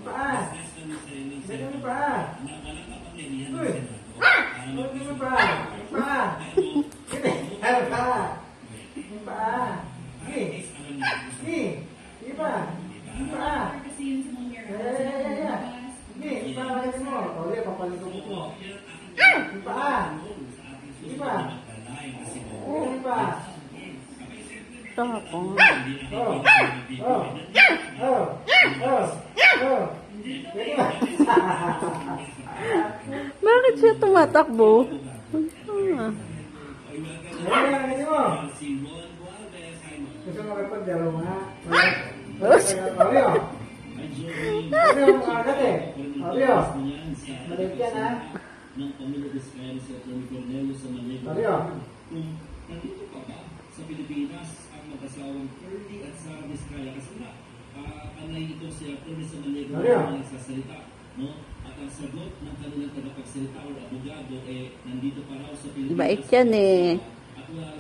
Yung paa. Ganyan yung paa. Uy. Ganyan yung paa. Yung paa. Ganyan yung paa. Yung paa. Sige. Sige. Sige pa. Yung paa. Yeah. Sige. Yung paa ganyan mo. O, yan. Papalikabot mo. Yung paa. Sige pa. Ganyan pa. Tapos. Bakit siya tumatakbo? Gusto mo kapag-dalo nga? Mario! Mario, makagat eh! Mario! Maliit yan ha? Mario! Nandito pa ba sa Pilipinas ang mag-asawang Curly at Sara Vizcaya kasi nga anay ito si Atty. Samaniego na nagsasalita, no? At ang sagot ng kanilang tagapagsalita o abogado nandito pa raw sa Pilipinas. Bait yan eh. At wala